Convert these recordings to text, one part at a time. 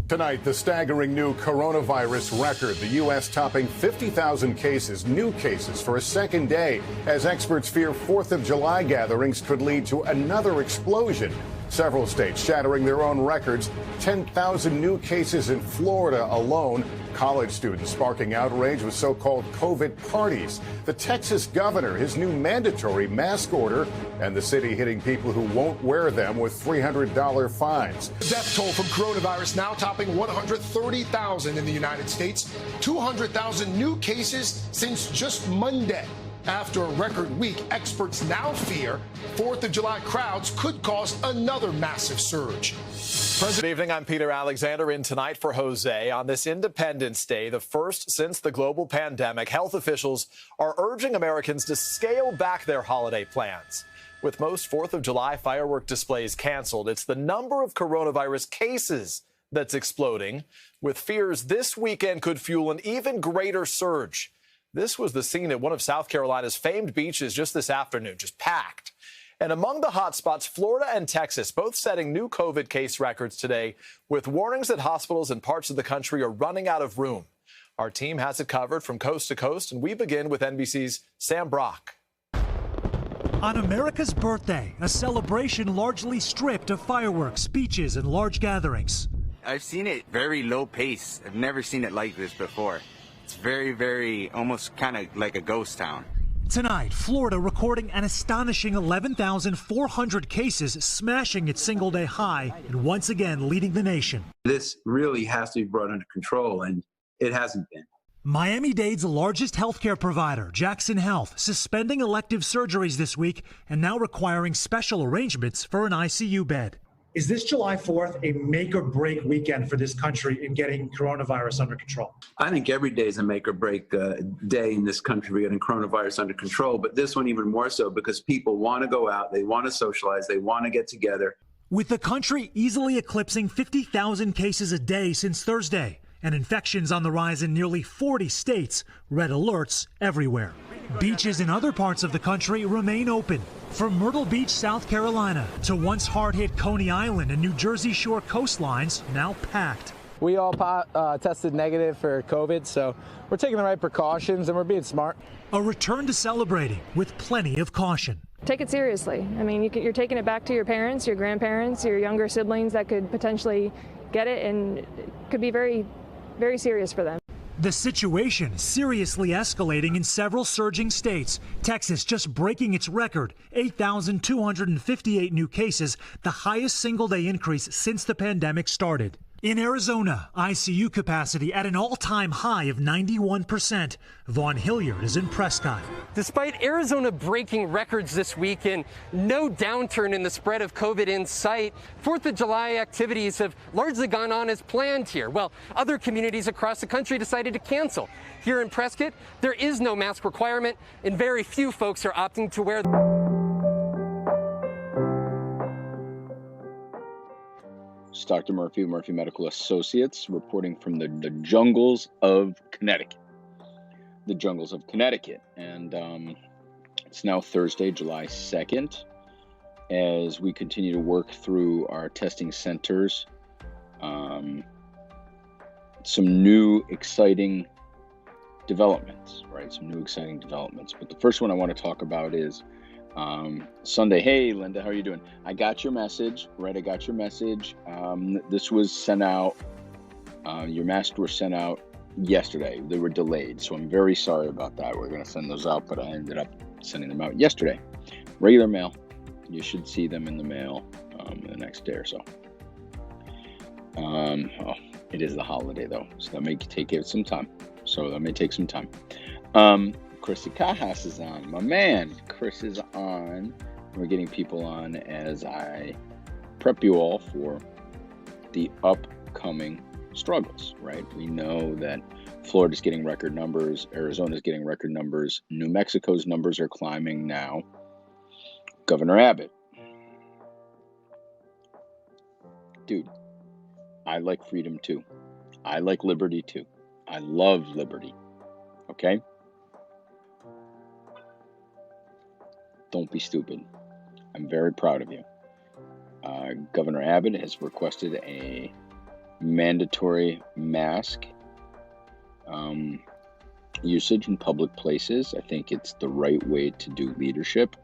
Tonight, the staggering new coronavirus record. The U.S. topping 50,000 cases, new cases for a second day, as experts fear 4th of July gatherings could lead to another explosion. Several states shattering their own records. 10,000 new cases in Florida alone. College students sparking outrage with so-called COVID parties. The Texas governor, his new mandatory mask order, and the city hitting people who won't wear them with $300 fines. Death toll from coronavirus now topping 130,000 in the United States. 200,000 new cases since just Monday. After a record week, experts now fear 4th of July crowds could cause another massive surge. Good evening. I'm Peter Alexander in tonight for Jose. On this Independence Day, the first since the global pandemic, health officials are urging Americans to scale back their holiday plans. With most 4th of July firework displays canceled, it's the number of coronavirus cases that's exploding, with fears this weekend could fuel an even greater surge. This was the scene at one of South Carolina's famed beaches just this afternoon, just packed. And among the hotspots, Florida and Texas, both setting new COVID case records today, with warnings that hospitals in parts of the country are running out of room. Our team has it covered from coast to coast, and we begin with NBC's Sam Brock. On America's birthday, a celebration largely stripped of fireworks, speeches, and large gatherings. I've seen it very low pace. I've never seen it like this before. It's very, very, almost kind of like a ghost town. Tonight, Florida recording an astonishing 11,400 cases, smashing its single-day high and once again leading the nation. This really has to be brought under control, and it hasn't been. Miami-Dade's largest healthcare provider, Jackson Health, suspending elective surgeries this week and now requiring special arrangements for an ICU bed. Is this July 4th a make or break weekend for this country in getting coronavirus under control? I think every day is a make or break day in this country for getting coronavirus under control, but this one even more so because people want to go out, they want to socialize, they want to get together. With the country easily eclipsing 50,000 cases a day since Thursday and infections on the rise in nearly 40 states, red alerts everywhere. Beaches in other parts of the country remain open. From Myrtle Beach, South Carolina, to once hard-hit Coney Island and New Jersey Shore coastlines, now packed. We all tested negative for COVID, so we're taking the right precautions and we're being smart. A return to celebrating with plenty of caution. Take it seriously. I mean, you're taking it back to your parents, your grandparents, your younger siblings that could potentially get it, and it could be very, very serious for them. The situation seriously escalating in several surging states. Texas just breaking its record, 8,258 new cases, the highest single-day increase since the pandemic started. In Arizona, ICU capacity at an all-time high of 91%. Vaughn Hilliard is in Prescott. Despite Arizona breaking records this week and no downturn in the spread of COVID in sight, 4th of July activities have largely gone on as planned here. Well, other communities across the country decided to cancel. Here in Prescott, there is no mask requirement, and very few folks are opting to wear them. It's Dr. Murphy of Murphy Medical Associates reporting from the jungles of Connecticut. The jungles of Connecticut. And it's now Thursday, July 2nd, as we continue to work through our testing centers. Some new exciting developments, right? Some new exciting developments. But the first one I want to talk about is Sunday. Hey, Linda, how are you doing? I got your message, right? I got your message. This was sent out. Your masks were sent out yesterday. They were delayed, so I'm very sorry about that. We're going to send those out, but I ended up sending them out yesterday. Regular mail. You should see them in the mail in the next day or so. It is the holiday, though, so that may take it some time. Chrissy Cajas is on. My man, Chris is on. We're getting people on as I prep you all for the upcoming struggles, right? We know that Florida's getting record numbers. Arizona's getting record numbers. New Mexico's numbers are climbing now. Governor Abbott. Dude, I like freedom too. I like liberty too. I love liberty. Okay? Don't be stupid. I'm very proud of you. Governor Abbott has requested a mandatory mask usage in public places. I think it's the right way to do leadership.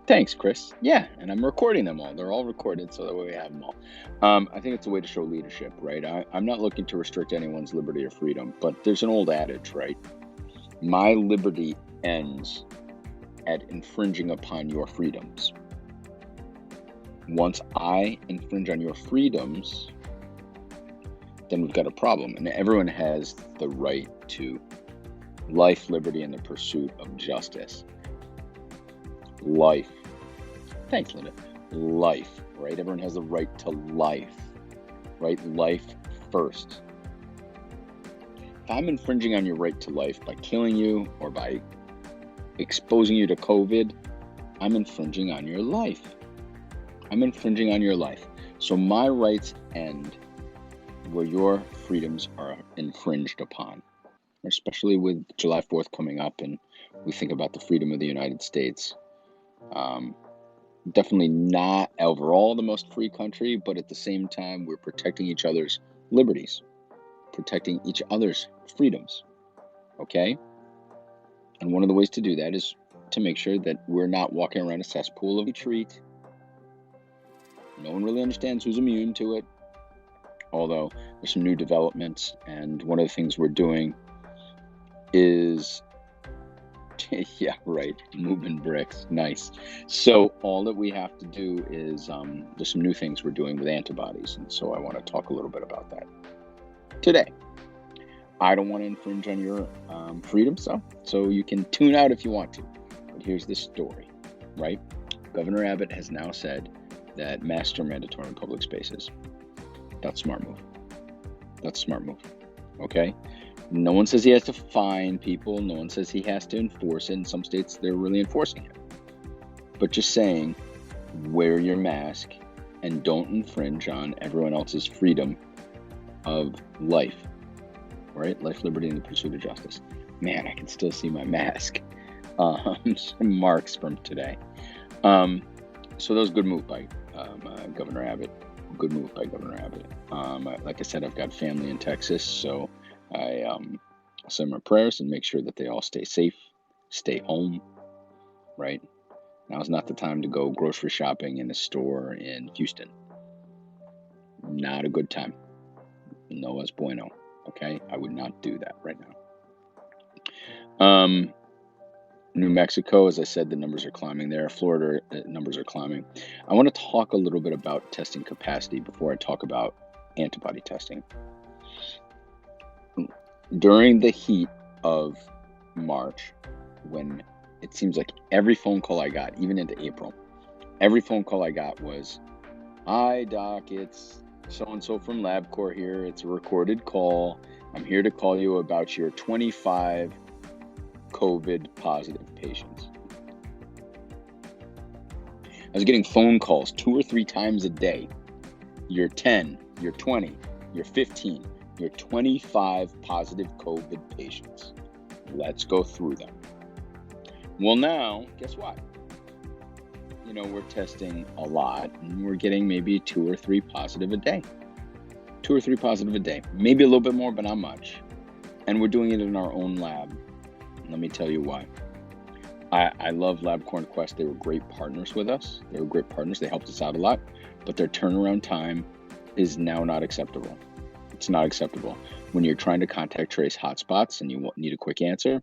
Thanks, Chris. Yeah, and I'm recording them all. They're all recorded, so that way we have them all. I think it's a way to show leadership, right? I'm not looking to restrict anyone's liberty or freedom, but there's an old adage, right? My liberty ends at infringing upon your freedoms. Once I infringe on your freedoms, then we've got a problem. And everyone has the right to life, liberty, and the pursuit of justice. Life. Thanks, Linda. Life, right? Everyone has the right to life, right? Life first. If I'm infringing on your right to life by killing you or by exposing you to COVID, I'm infringing on your life. I'm infringing on your life. So my rights end where your freedoms are infringed upon, especially with July 4th coming up and we think about the freedom of the United States. Definitely not overall the most free country, but at the same time, we're protecting each other's liberties, protecting each other's freedoms, okay? And one of the ways to do that is to make sure that we're not walking around a cesspool of retreat. No one really understands who's immune to it, although there's some new developments, and one of the things we're doing is yeah, right, moving bricks. Nice. So all that we have to do is there's some new things we're doing with antibodies, and so I want to talk a little bit about that today. I don't want to infringe on your freedoms, so you can tune out if you want to. But here's the story, right? Governor Abbott has now said that masks are mandatory in public spaces. That's a smart move. That's a smart move. Okay? No one says he has to fine people. No one says he has to enforce it. In some states, they're really enforcing it. But just saying, wear your mask and don't infringe on everyone else's freedom of life. Right? Life, liberty, and the pursuit of justice. Man, I can still see my mask. Some marks from today. So that was a good move by Governor Abbott. Good move by Governor Abbott. Like I said, I've got family in Texas, so I send my prayers and make sure that they all stay safe, stay home, right? Now's not the time to go grocery shopping in a store in Houston. Not a good time. No es bueno, okay? I would not do that right now. New Mexico, as I said, the numbers are climbing there. Florida, numbers are climbing. I want to talk a little bit about testing capacity before I talk about antibody testing. During the heat of March, when it seems like every phone call I got, even into April, every phone call I got was, "Hi, Doc, it's so-and-so from LabCorp here. It's a recorded call. I'm here to call you about your 25 COVID positive patients." I was getting phone calls 2 or 3 times a day. You're 10, you're 20, you're 15, you're 25 positive COVID patients. Let's go through them. Well, now, guess what? You know, we're testing a lot and we're getting maybe 2 or 3 positive a day. 2 or 3 positive a day. Maybe a little bit more, but not much. And we're doing it in our own lab. Let me tell you why. I love LabCorp and Quest. They were great partners with us. They were great partners. They helped us out a lot. But their turnaround time is now not acceptable. It's not acceptable. When you're trying to contact trace hotspots and you need a quick answer,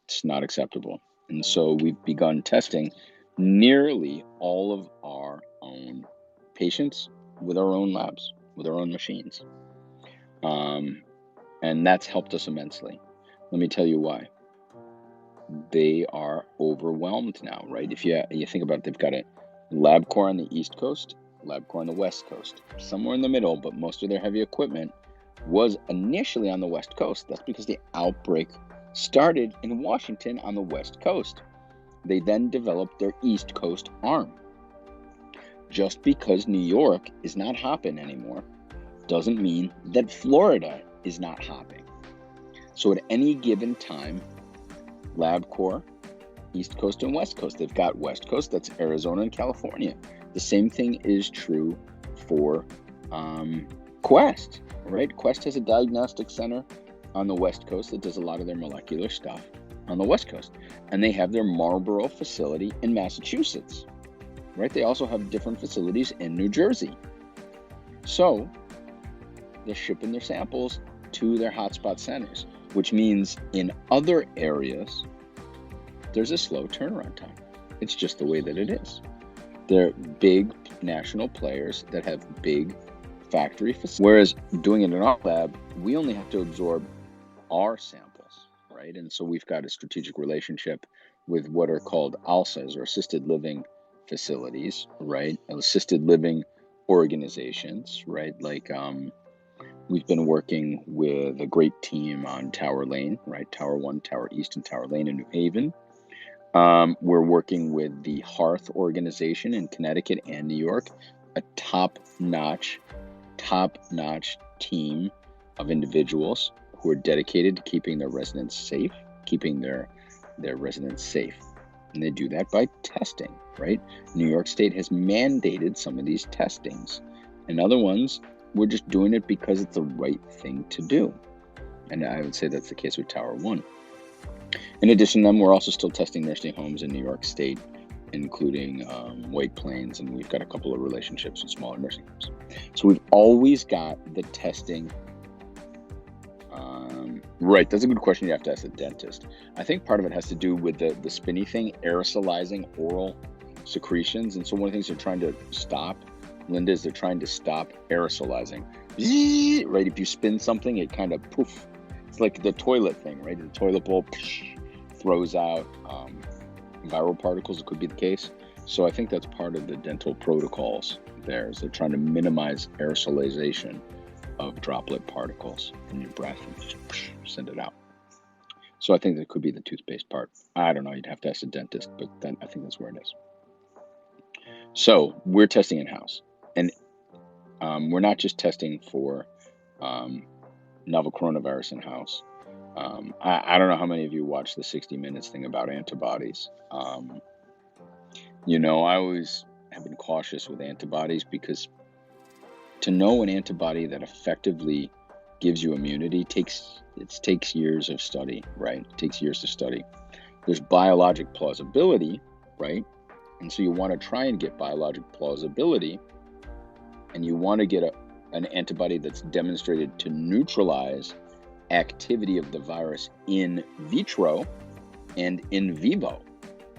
it's not acceptable. And so we've begun testing nearly all of our own patients with our own labs, with our own machines. And that's helped us immensely. Let me tell you why. They are overwhelmed now, right? If you think about it, they've got a LabCorp on the East Coast, LabCorp on the West Coast, somewhere in the middle, but most of their heavy equipment was initially on the West Coast. That's because the outbreak started in Washington on the West Coast. They then developed their East Coast arm. Just because New York is not hopping anymore doesn't mean that Florida is not hopping. So at any given time, LabCorp, East Coast and West Coast. They've got West Coast, that's Arizona and California. The same thing is true for Quest, right? Quest has a diagnostic center on the West Coast that does a lot of their molecular stuff on the West Coast. And they have their Marlborough facility in Massachusetts, right? They also have different facilities in New Jersey. So they're shipping their samples to their hotspot centers, which means in other areas, there's a slow turnaround time. It's just the way that it is. They're big national players that have big factory facilities. Whereas doing it in our lab, we only have to absorb our samples, right? And so we've got a strategic relationship with what are called ALSAs, or assisted living facilities, right? Assisted living organizations, right? Like we've been working with a great team on Tower Lane, right? Tower 1, Tower East, and Tower Lane in New Haven. We're working with the Hearth organization in Connecticut and New York, a top-notch team of individuals who are dedicated to keeping their residents safe, keeping their residents safe. And they do that by testing, right? New York State has mandated some of these testings. And other ones, we're just doing it because it's the right thing to do. And I would say that's the case with Tower 1. In addition to them, we're also still testing nursing homes in New York State, including White Plains, and we've got a couple of relationships with smaller nursing homes. So we've always got the testing. Right, that's a good question. You have to ask the dentist. I think part of it has to do with the spinny thing, aerosolizing oral secretions. And so one of the things they're trying to stop, Linda, is they're trying to stop aerosolizing. Right, if you spin something, it kind of poof. It's like the toilet thing, right? The toilet bowl throws out viral particles. It could be the case. So I think that's part of the dental protocols there, is they're trying to minimize aerosolization of droplet particles in your breath and just send it out. So I think that could be the toothpaste part. I don't know. You'd have to ask a dentist, but then I think that's where it is. So we're testing in-house. And we're not just testing for novel coronavirus in-house. I don't know how many of you watched the 60 Minutes thing about antibodies. I always have been cautious with antibodies, because to know an antibody that effectively gives you immunity takes years of study, right? It takes years to study. There's biologic plausibility, right? And so you want to try and get biologic plausibility, and you want to get an antibody that's demonstrated to neutralize activity of the virus in vitro and in vivo,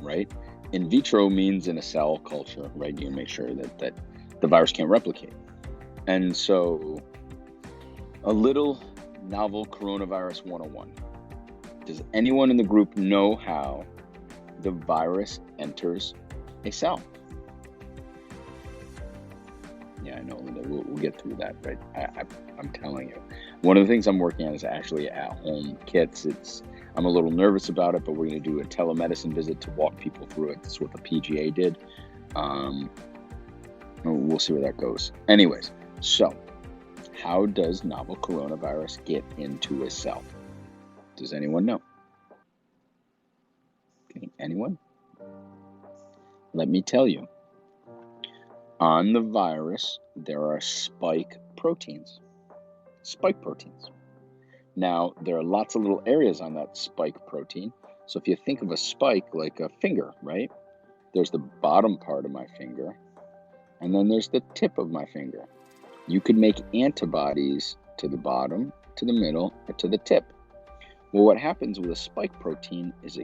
right? In vitro means in a cell culture, right? You make sure that the virus can't replicate. And so a little novel coronavirus 101. Does anyone in the group know how the virus enters a cell? Yeah, I know, Linda. We'll get through that, right? I'm telling you. One of the things I'm working on is actually at-home kits. I'm a little nervous about it, but we're going to do a telemedicine visit to walk people through it. That's what the PGA did. We'll see where that goes. Anyways, so how does novel coronavirus get into a cell? Does anyone know? Okay, anyone? Let me tell you. On the virus, there are spike proteins. Spike proteins. Now, there are lots of little areas on that spike protein. So if you think of a spike like a finger, right? There's the bottom part of my finger, and then there's the tip of my finger. You could make antibodies to the bottom, to the middle, or to the tip. Well, what happens with a spike protein is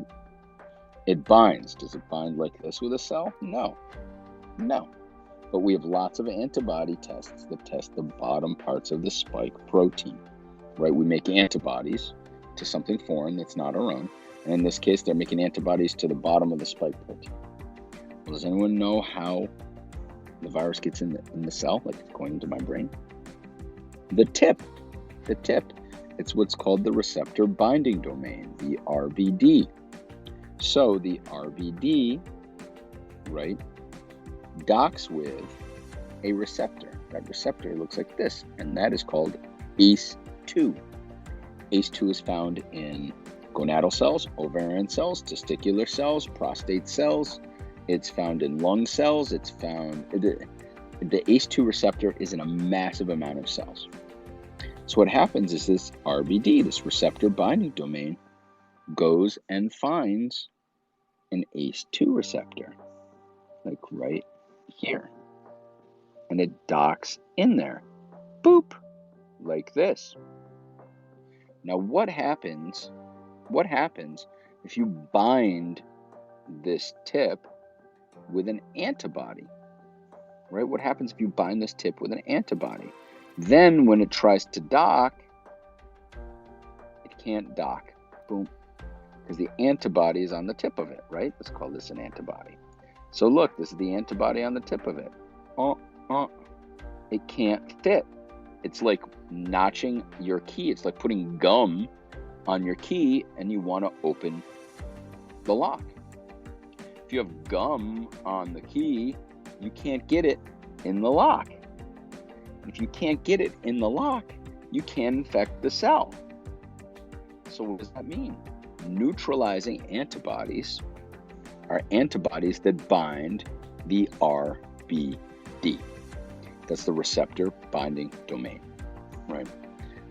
it binds. Does it bind like this with a cell? No. But we have lots of antibody tests that test the bottom parts of the spike protein, right? We make antibodies to something foreign that's not our own. And in this case, they're making antibodies to the bottom of the spike protein. Well, does anyone know how the virus gets in the cell, like it's going into my brain? The tip. It's what's called the receptor binding domain, the RBD. So the RBD, right, docks with a receptor. That receptor looks like this, and that is called ACE2. ACE2 is found in gonadal cells, ovarian cells, testicular cells, prostate cells. It's found in lung cells. It's found the ACE2 receptor is in a massive amount of cells. So what happens is this RBD, this receptor binding domain, goes and finds an ACE2 receptor, like right here. And it docks in there. Boop, like this. Now what happens if you bind this tip with an antibody? Right? What happens if you bind this tip with an antibody? Then when it tries to dock, it can't dock. Boom. Because the antibody is on the tip of it, right? Let's call this an antibody. So look, this is the antibody on the tip of it. It can't fit. It's like notching your key. It's like putting gum on your key and you want to open the lock. If you have gum on the key, you can't get it in the lock. If you can't get it in the lock, you can infect the cell. So what does that mean? Neutralizing antibodies are antibodies that bind the RBD. That's the receptor binding domain, right?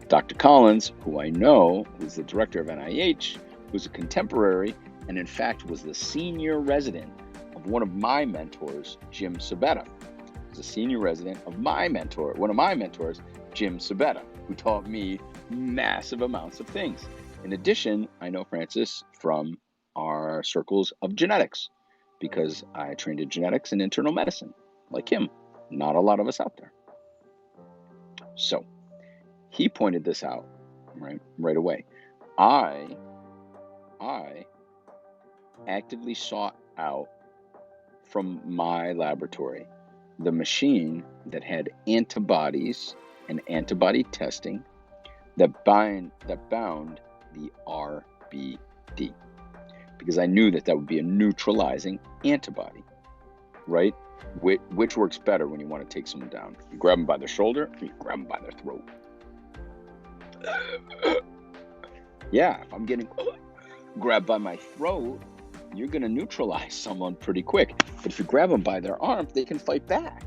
Dr. Collins, who I know, who's the director of NIH, who's a contemporary, and in fact was the senior resident of one of my mentors, Jim Sabetta. He's a senior resident of one of my mentors, Jim Sabetta, who taught me massive amounts of things. In addition, I know Francis from our circles of genetics because I trained in genetics and internal medicine, like him. Not a lot of us out there. So he pointed this out right away. I actively sought out from my laboratory the machine that had antibodies and antibody testing that bound the RBD, because I knew that would be a neutralizing antibody, right? Which works better when you want to take someone down? You grab them by the shoulder, or you grab them by their throat. Yeah, if I'm getting grabbed by my throat, you're going to neutralize someone pretty quick. But if you grab them by their arm, they can fight back.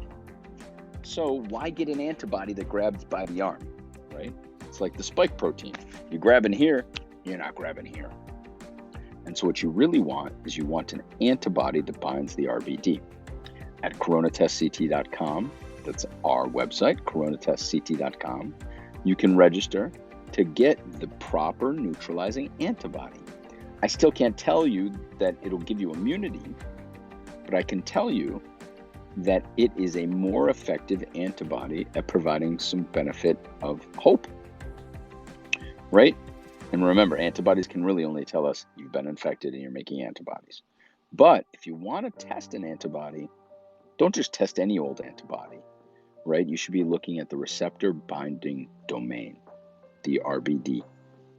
So why get an antibody that grabs by the arm, right? It's like the spike protein. You grab in here, you're not grabbing here. And so what you really want is you want an antibody that binds the RBD. At coronatestct.com, that's our website, coronatestct.com, you can register to get the proper neutralizing antibody. I still can't tell you that it'll give you immunity, but I can tell you that it is a more effective antibody at providing some benefit of hope, right? And remember, antibodies can really only tell us you've been infected and you're making antibodies. But if you want to test an antibody, don't just test any old antibody, right? You should be looking at the receptor binding domain, the RBD,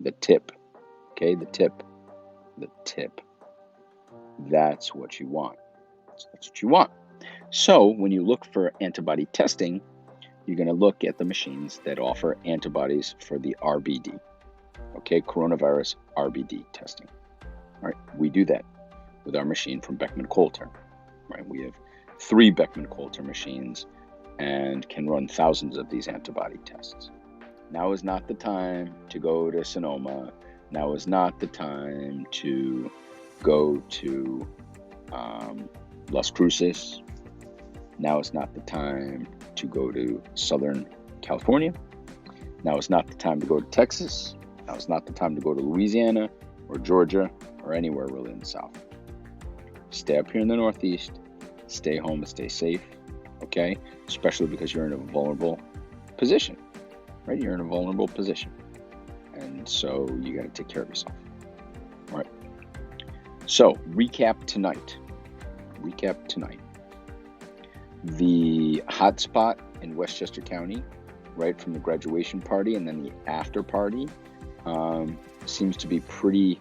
the tip, okay? The tip. That's what you want. That's what you want. So when you look for antibody testing, you're going to look at the machines that offer antibodies for the RBD, okay? Coronavirus RBD testing, all right? We do that with our machine from Beckman Coulter, right? We have 3 Beckman Coulter machines and can run thousands of these antibody tests. Now is not the time to go to Sonoma. Now is not the time to go to Las Cruces. Now is not the time to go to Southern California. Now is not the time to go to Texas. Now is not the time to go to Louisiana or Georgia or anywhere really in the South. Stay up here in the Northeast. Stay home and stay safe, okay? Especially because you're in a vulnerable position, right? You're in a vulnerable position. And so you got to take care of yourself, all right? So recap tonight. The hotspot in Westchester County, right, from the graduation party and then the after party seems to be pretty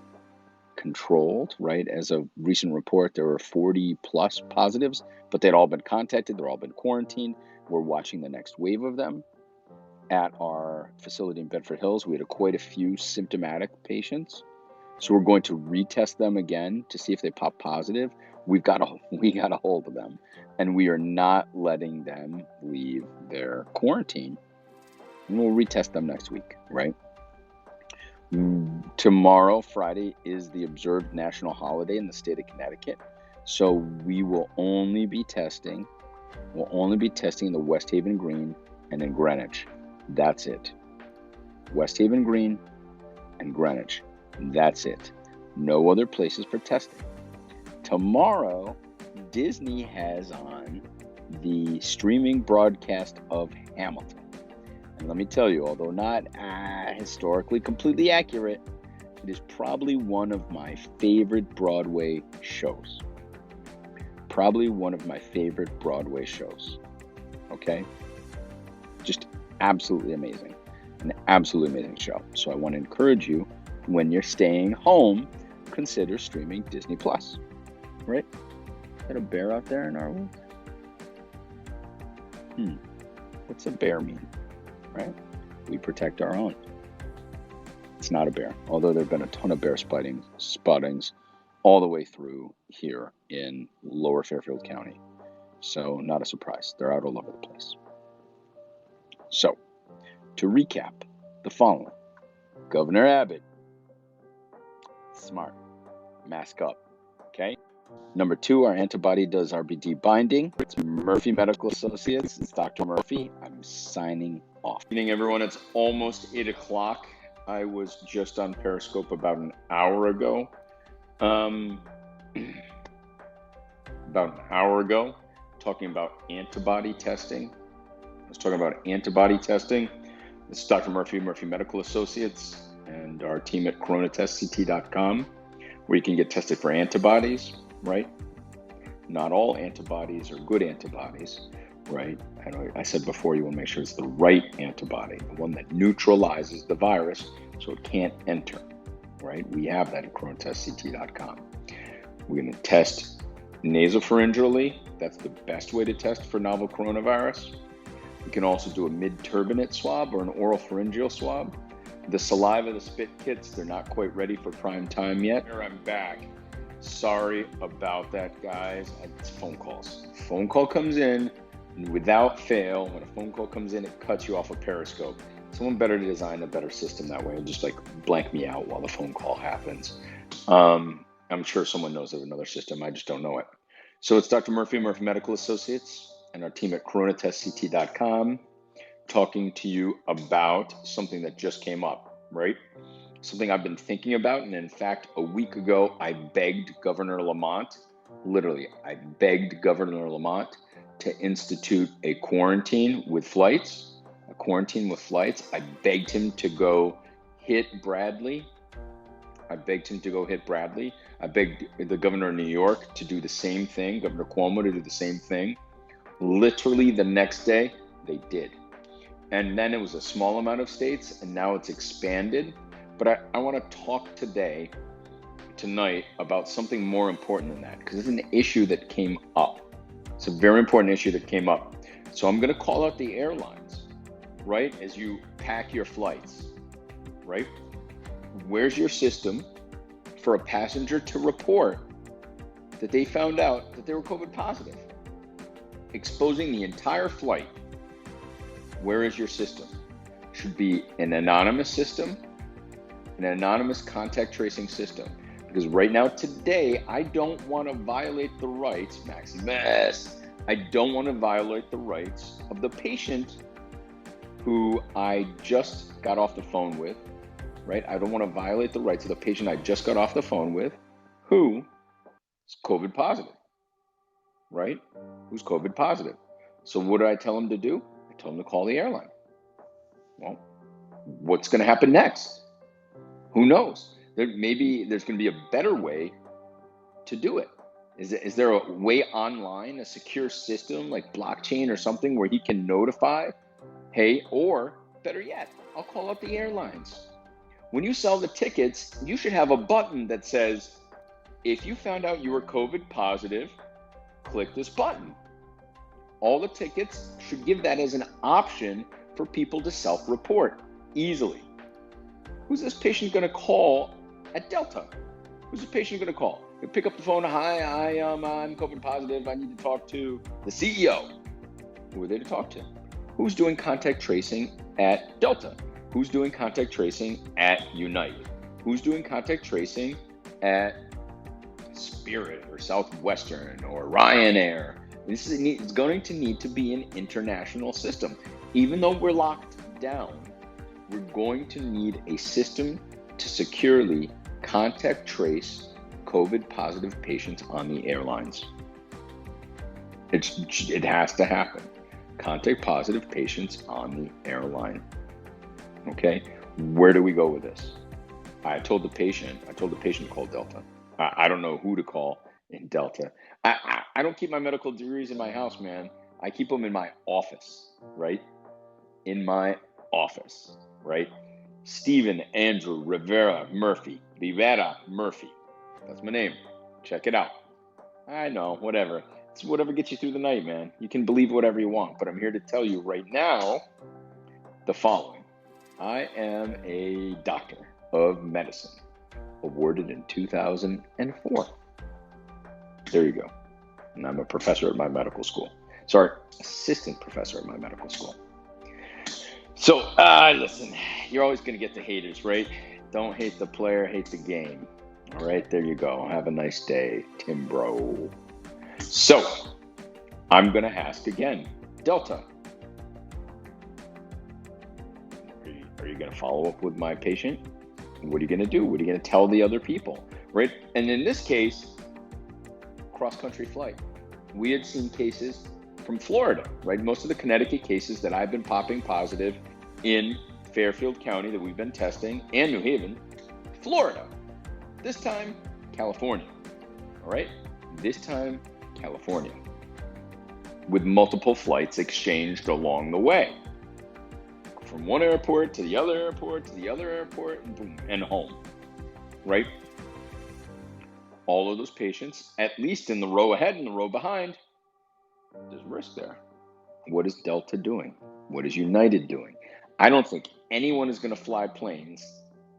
controlled, right? As a recent report, there were 40 plus positives, but they'd all been contacted. They're all been quarantined. We're watching the next wave of them. At our facility in Bedford Hills, we had quite a few symptomatic patients. So we're going to retest them again to see if they pop positive. we got a hold of them, and we are not letting them leave their quarantine. And we'll retest them next week, right? Tomorrow, Friday, is the observed national holiday in the state of Connecticut. So we will only be testing in the West Haven Green and in Greenwich. That's it. West Haven Green and Greenwich. That's it. No other places for testing. Tomorrow, Disney has on the streaming broadcast of Hamilton. And let me tell you, although not historically completely accurate, it is probably one of my favorite Broadway shows. Okay? Just absolutely amazing. An absolutely amazing show. So I want to encourage you, when you're staying home, consider streaming Disney Plus. Right? Is that a bear out there in our woods? What's a bear mean? Right? We protect our own. It's not a bear, although there have been a ton of bear spottings all the way through here in Lower Fairfield County. So not a surprise. They're out all over the place. So, to recap the following. Governor Abbott, smart, mask up, okay? Number 2, our antibody does RBD binding. It's Murphy Medical Associates. It's Dr. Murphy. I'm signing off. Good evening, everyone. It's almost 8 o'clock. I was just on Periscope about an hour ago. Talking about antibody testing. This is Dr. Murphy, Murphy Medical Associates, and our team at coronatestct.com, where you can get tested for antibodies, right? Not all antibodies are good antibodies, right? I said before, you want to make sure it's the right antibody, the one that neutralizes the virus so it can't enter, right? We have that at coronatestct.com. We're going to test nasopharyngally. That's the best way to test for novel coronavirus. We can also do a mid-turbinate swab or an oral pharyngeal swab. The saliva, the spit kits, they're not quite ready for prime time yet. I'm back. Sorry about that, guys. It's phone calls. Phone call comes in, and without fail, when a phone call comes in, it cuts you off of Periscope. Someone better to design a better system that way and just like blank me out while the phone call happens. I'm sure someone knows of another system. I just don't know it. So it's Dr. Murphy, Murphy Medical Associates, and our team at coronatestct.com talking to you about something that just came up, right? Something I've been thinking about. And in fact, a week ago, I begged Governor Lamont, I begged Governor Lamont to institute a quarantine with flights. I begged him to go hit Bradley. I begged the governor of New York to do the same thing, Governor Cuomo to do the same thing. Literally the next day, they did. And then it was a small amount of states, and now it's expanded. But I want to talk tonight, about something more important than that, because it's an issue that came up. It's a very important issue that came up. So I'm going to call out the airlines, right, as you pack your flights, right? Where's your system for a passenger to report that they found out that they were COVID positive, exposing the entire flight? Where is your system? Should be an anonymous system, an anonymous contact tracing system. Because right now, today, I don't want to violate the rights, I don't want to violate the rights of the patient who I just got off the phone with, right? I don't want to violate the rights of the patient I just got off the phone with who is COVID positive, right? Who's COVID positive. So what do I tell him to do? I tell him to call the airline. Well, what's going to happen next? Who knows? Maybe there's going to be a better way to do it. Is there a way online, a secure system like blockchain or something where he can notify? Hey, or better yet, I'll call up the airlines. When you sell the tickets, you should have a button that says, if you found out you were COVID positive, click this button. All the tickets should give that as an option for people to self-report easily. Who's this patient going to call at Delta? Who's the patient going to call? You pick up the phone. Hi, I'm COVID positive. I need to talk to the CEO. Who are they to talk to? Who's doing contact tracing at Delta? Who's doing contact tracing at United? Who's doing contact tracing at Spirit or Southwestern or Ryanair? It's going to need to be an international system. Even though we're locked down, we're going to need a system to securely contact trace COVID positive patients on the airlines. It has to happen. Contact positive patients on the airline. Okay, where do we go with this? I told the patient to call Delta. I don't know who to call in Delta. I don't keep my medical degrees in my house, man. I keep them in my office, right? In my office, right? Stephen Andrew Rivera Murphy. That's my name. Check it out. I know, whatever. It's whatever gets you through the night, man. You can believe whatever you want, but I'm here to tell you right now the following. I am a doctor of medicine, awarded in 2004. There you go. And I'm a professor at my medical school. Sorry, assistant professor at my medical school. So, listen, you're always going to get the haters, right? Don't hate the player, hate the game. All right, there you go. Have a nice day, Tim Bro. So, I'm going to ask again, Delta. Are you going to follow up with my patient? What are you going to do? What are you going to tell the other people, right? And in this case, cross-country flight. We had seen cases from Florida, right? Most of the Connecticut cases that I've been popping positive in Fairfield County that we've been testing, and New Haven, Florida. This time, California, all right? This time, California, with multiple flights exchanged along the way. From one airport to the other airport to the other airport, and boom, and home, right? All of those patients, at least in the row ahead and the row behind, there's risk there. What is Delta doing? What is United doing? I don't think anyone is going to fly planes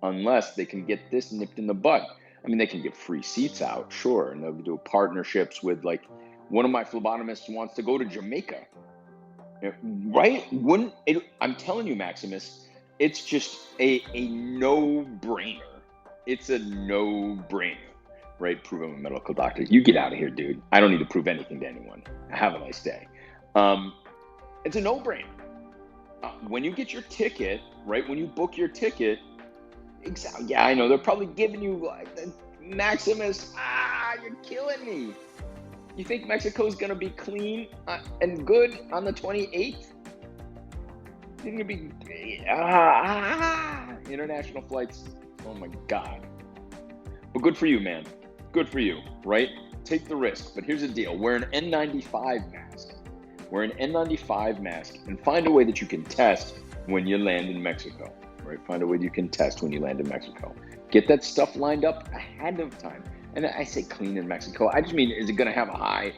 unless they can get this nipped in the bud. I mean, they can get free seats out, sure, and they'll do partnerships with, like, one of my phlebotomists wants to go to Jamaica. Right? Wouldn't it? I'm telling you, Maximus, it's just a no-brainer. It's a no-brainer, right? Prove I'm a medical doctor. You get out of here, dude. I don't need to prove anything to anyone. Have a nice day. It's a no-brainer. When you get your ticket, right? When you book your ticket, exactly. Yeah, I know they're probably giving you like the Maximus. You're killing me. You think Mexico's going to be clean and good on the 28th? You think it'll be international flights? Oh my God. But good for you, man. Good for you, right? Take the risk. But here's the deal. Wear an N95 mask. Wear an N95 mask and find a way that you can test when you land in Mexico, right? Find a way you can test when you land in Mexico. Get that stuff lined up ahead of time. And I say clean in Mexico. I just mean, is it going to have a high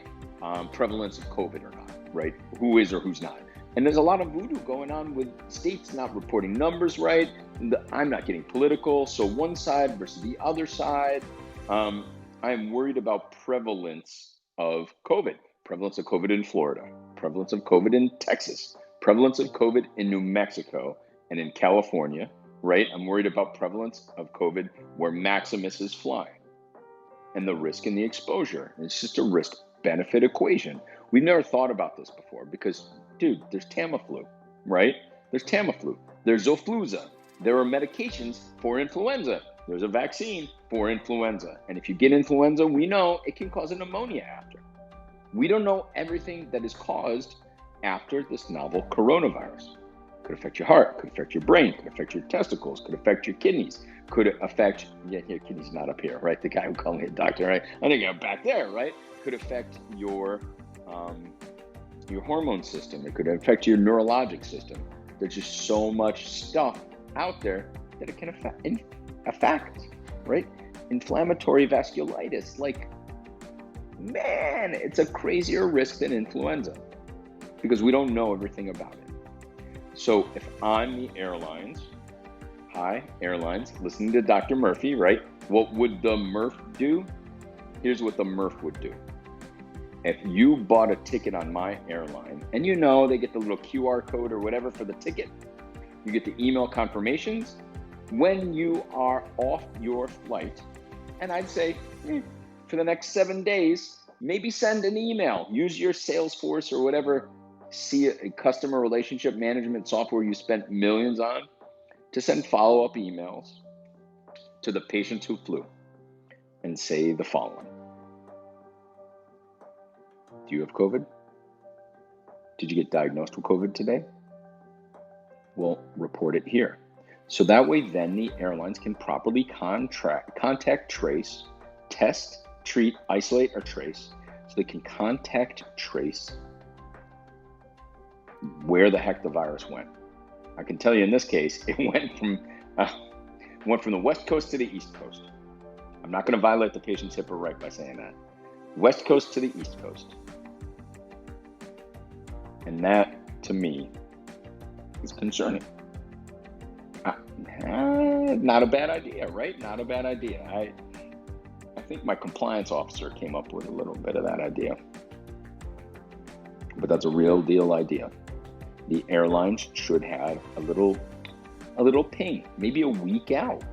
prevalence of COVID or not, right? Who is or who's not? And there's a lot of voodoo going on with states not reporting numbers right. I'm not getting political. So one side versus the other side. I'm worried about prevalence of COVID. Prevalence of COVID in Florida. Prevalence of COVID in Texas. Prevalence of COVID in New Mexico and in California, right? I'm worried about prevalence of COVID where Maximus is flying. And the risk and the exposure. It's just a risk-benefit equation. We've never thought about this before because, dude, there's Tamiflu, right? There's Tamiflu. There's Zofluza. There are medications for influenza. There's a vaccine for influenza. And if you get influenza, we know it can cause a pneumonia after. We don't know everything that is caused after this novel coronavirus. Could affect your heart, could affect your brain, could affect your testicles, could affect your kidneys, could affect, your kidneys not up here, right? The guy who called me a doctor, right? I think I'm back there, right? Could affect your hormone system. It could affect your neurologic system. There's just so much stuff out there that it can affect, right? Inflammatory vasculitis, like, man, it's a crazier risk than influenza because we don't know everything about it. So if I'm the airlines, hi, airlines, listening to Dr. Murphy, right? What would the Murph do? Here's what the Murph would do. If you bought a ticket on my airline, and you know they get the little QR code or whatever for the ticket, you get the email confirmations when you are off your flight. And I'd say, for the next 7 days, maybe send an email. Use your Salesforce or whatever customer relationship management software you spent millions on to send follow-up emails to the patients who flew and say the following. Do you have COVID? Did you get diagnosed with COVID today? Well, report it here. So that way then the airlines can properly contact trace, test, treat, isolate, or trace, so they can contact trace where the heck the virus went. I can tell you in this case, it went from the West Coast to the East Coast. I'm not going to violate the patient's HIPAA right by saying that. West Coast to the East Coast. And that, to me, is concerning. Not a bad idea, right? Not a bad idea. I think my compliance officer came up with a little bit of that idea. But that's a real deal idea. The airlines should have a little ping, maybe a week out,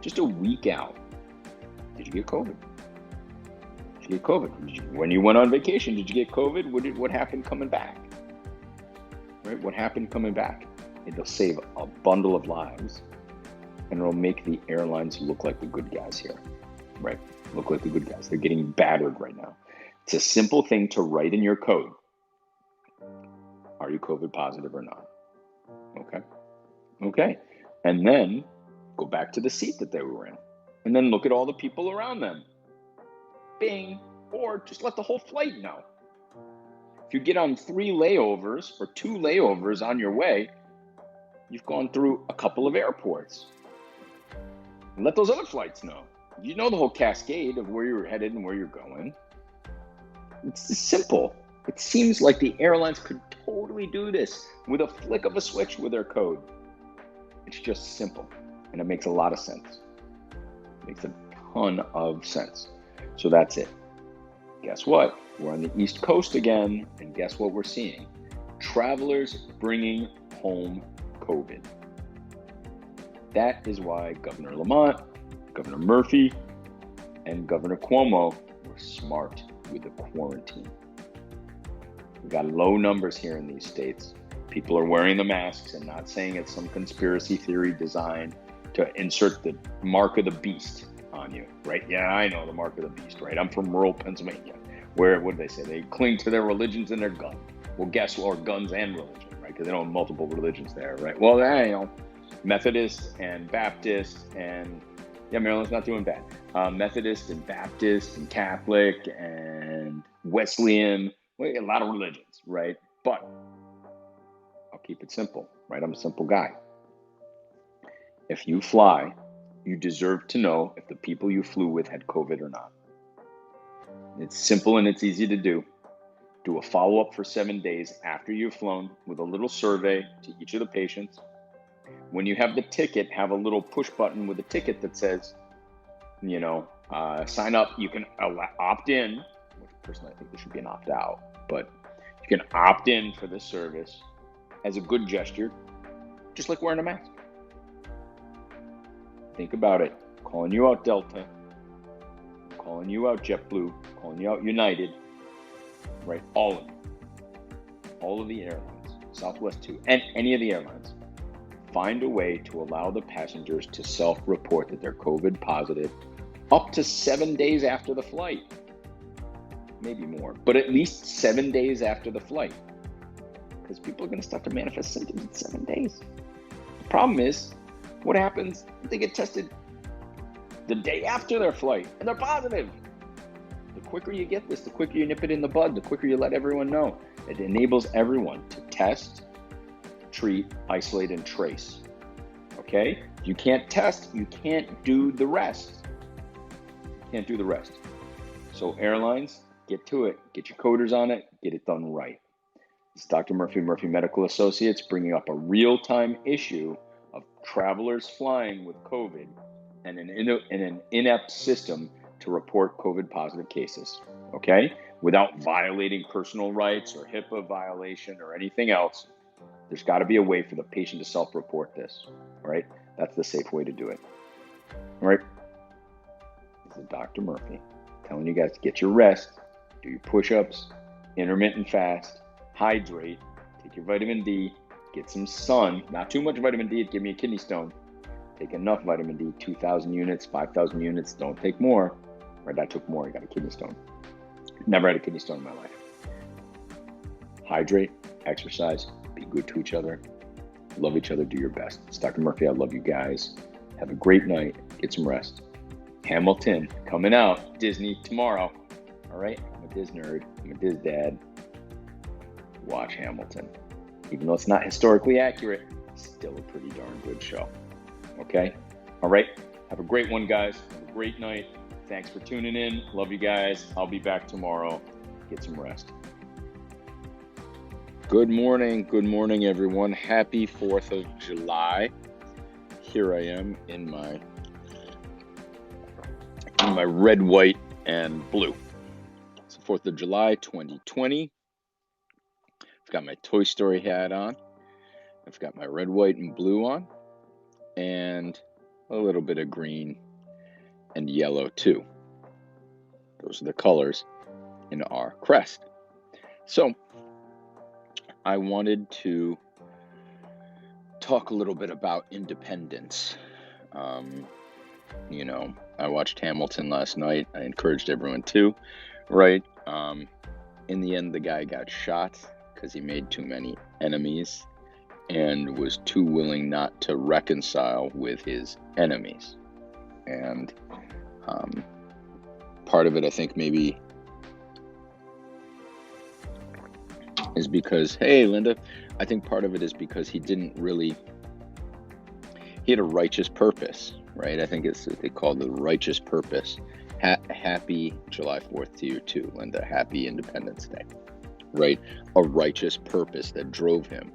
just a week out. Did you get COVID? Did you get COVID? When you went on vacation, did you get COVID? What happened coming back? Right? What happened coming back? It'll save a bundle of lives, and it'll make the airlines look like the good guys here, right? Look like the good guys. They're getting battered right now. It's a simple thing to write in your code. Are you COVID positive or not? Okay. And then go back to the seat that they were in, and then look at all the people around them. Bing, or just let the whole flight know. If you get on 3 layovers or 2 layovers on your way, you've gone through a couple of airports. Let those other flights know. You know the whole cascade of where you're headed and where you're going. It's simple. It seems like the airlines could totally do this with a flick of a switch with their code. It's just simple, and it makes a lot of sense. It makes a ton of sense. So that's it. Guess what? We're on the East Coast again, and guess what we're seeing? Travelers bringing home COVID. That is why Governor Lamont, Governor Murphy, and Governor Cuomo were smart with the quarantine. We've got low numbers here in these states. People are wearing the masks and not saying it's some conspiracy theory designed to insert the mark of the beast on you, right? Yeah, I know the mark of the beast, right? I'm from rural Pennsylvania, where, what do they say? They cling to their religions and their gun. Well, guess what? Or guns and religion, right? Because they don't have multiple religions there, right? Well, you know, Methodist and Baptist and, yeah, Maryland's not doing bad. Methodist and Baptist and Catholic and Wesleyan, well, a lot of religions, right? But I'll keep it simple, right? I'm a simple guy. If you fly, you deserve to know if the people you flew with had COVID or not. It's simple and it's easy to do. Do a follow-up for 7 days after you've flown with a little survey to each of the patients. When you have the ticket, have a little push button with a ticket that says, you know, sign up. You can opt in, which personally I think there should be an opt out, but you can opt in for this service as a good gesture, just like wearing a mask. Think about it. Calling you out Delta, calling you out JetBlue, calling you out United, right? All of them. All of the airlines, Southwest too, and any of the airlines, find a way to allow the passengers to self-report that they're COVID positive up to 7 days after the flight. Maybe more, but at least 7 days after the flight. Because people are going to start to manifest symptoms in 7 days. The problem is, what happens if they get tested the day after their flight and they're positive? The quicker you get this, the quicker you nip it in the bud, the quicker you let everyone know. It enables everyone to test, treat, isolate, and trace. Okay? You can't test, you can't do the rest. You can't do the rest. So airlines, get to it. Get your coders on it. Get it done right. It's Dr. Murphy Medical Associates bringing up a real-time issue of travelers flying with COVID and an inept system to to report COVID positive cases, okay? Without violating personal rights or HIPAA violation or anything else. There's got to be a way for the patient to self-report this, all right? That's the safe way to do it, all right? This is Dr. Murphy telling you guys to get your rest, do your push-ups, intermittent fast, hydrate, take your vitamin D, get some sun, not too much vitamin D, give me a kidney stone. Take enough vitamin D, 2,000 units, 5,000 units, don't take more. Right, I took more, I got a kidney stone. Never had a kidney stone in my life. Hydrate, exercise, be good to each other, love each other, do your best. It's Dr. Murphy, I love you guys. Have a great night, get some rest. Hamilton, coming out, Disney tomorrow. All right, I'm a Diz nerd, I'm a Diz dad. Watch Hamilton. Even though it's not historically accurate, it's still a pretty darn good show. Okay? All right. Have a great one, guys. Have a great night. Thanks for tuning in. Love you guys. I'll be back tomorrow. Get some rest. Good morning. Good morning, everyone. Happy 4th of July. Here I am in my red, white, and blue. It's the 4th of July, 2020. I've got my Toy Story hat on. I've got my red, white, and blue on. And a little bit of green and yellow too. Those are the colors in our crest. So I wanted to talk a little bit about independence. You know, I watched Hamilton last night. I encouraged everyone to, right? In the end, the guy got shot because he made too many enemies and was too willing not to reconcile with his enemies. And part of it, I think, maybe is because, hey, Linda, I think part of it is because he had a righteous purpose, right? I think they called it the righteous purpose. Happy July 4th to you too, Linda. Happy Independence Day, right? A righteous purpose that drove him.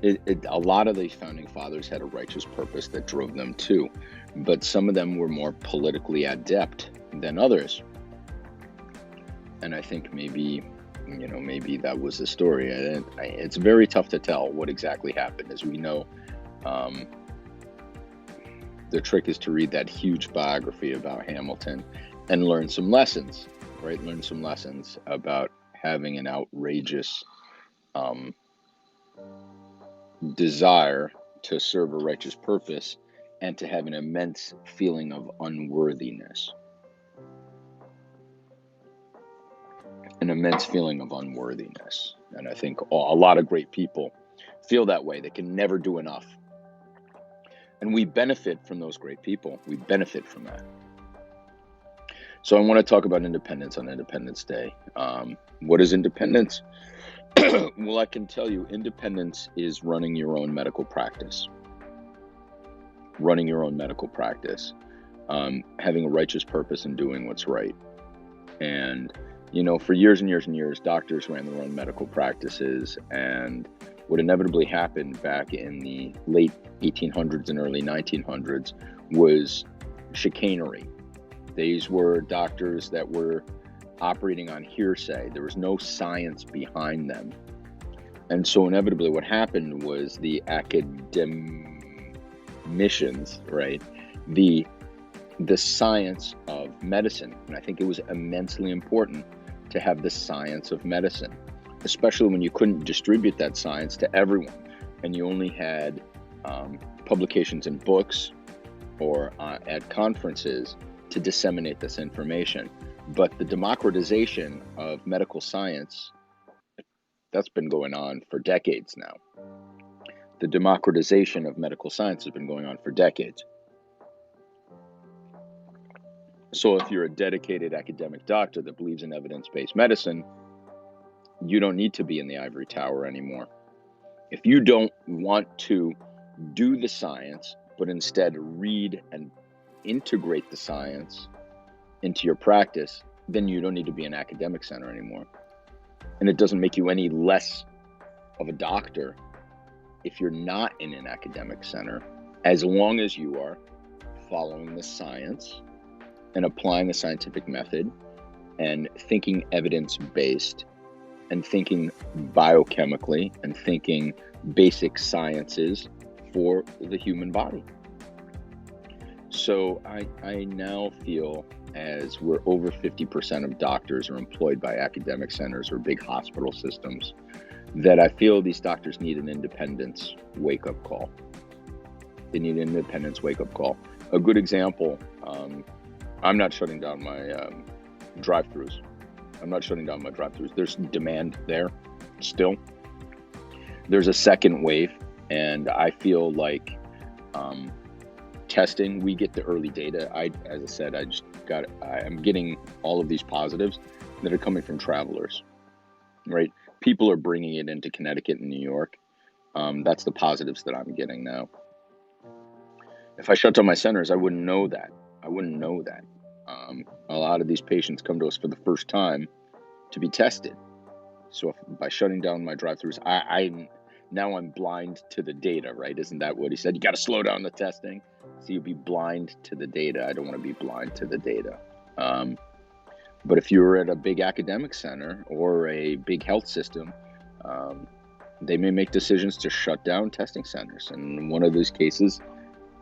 A lot of these founding fathers had a righteous purpose that drove them too, but some of them were more politically adept than others. And I think maybe that was the story. It's very tough to tell what exactly happened. As we know, the trick is to read that huge biography about Hamilton and learn some lessons, right? Learn some lessons about having an outrageous desire to serve a righteous purpose and to have an immense feeling of unworthiness. An immense feeling of unworthiness. And I think a lot of great people feel that way. They can never do enough. And we benefit from those great people. We benefit from that. So I want to talk about independence on Independence Day. What is independence? Well, I can tell you, independence is running your own medical practice. Running your own medical practice. Having a righteous purpose and doing what's right. And, you know, for years and years and years, doctors ran their own medical practices. And what inevitably happened back in the late 1800s and early 1900s was chicanery. These were doctors that were operating on hearsay. There was no science behind them. And so inevitably what happened was the academicians, right? The science of medicine. And I think it was immensely important to have the science of medicine, especially when you couldn't distribute that science to everyone. And you only had publications in books or at conferences to disseminate this information. But the democratization of medical science, that's been going on for decades now. The democratization of medical science has been going on for decades. So if you're a dedicated academic doctor that believes in evidence-based medicine, you don't need to be in the ivory tower anymore. If you don't want to do the science, but instead read and integrate the science into your practice, then you don't need to be an academic center anymore. And it doesn't make you any less of a doctor if you're not in an academic center, as long as you are following the science and applying a scientific method and thinking evidence-based and thinking biochemically and thinking basic sciences for the human body. So I now feel, as we're over 50% of doctors are employed by academic centers or big hospital systems, that I feel these doctors need an independence wake-up call. They need an independence wake-up call. A good example, I'm not shutting down my drive-thrus. There's demand there still. There's a second wave, and I feel like testing, we get the early data. As I said, I'm getting all of these positives that are coming from travelers, right? People are bringing it into Connecticut and New York. That's the positives that I'm getting now. If I shut down my centers, I wouldn't know that. A lot of these patients come to us for the first time to be tested. So by shutting down my drive-thrus, now I'm blind to the data, right? Isn't that what he said? You got to slow down the testing. So you'll be blind to the data. I don't want to be blind to the data. But if you're at a big academic center or a big health system, they may make decisions to shut down testing centers. And one of those cases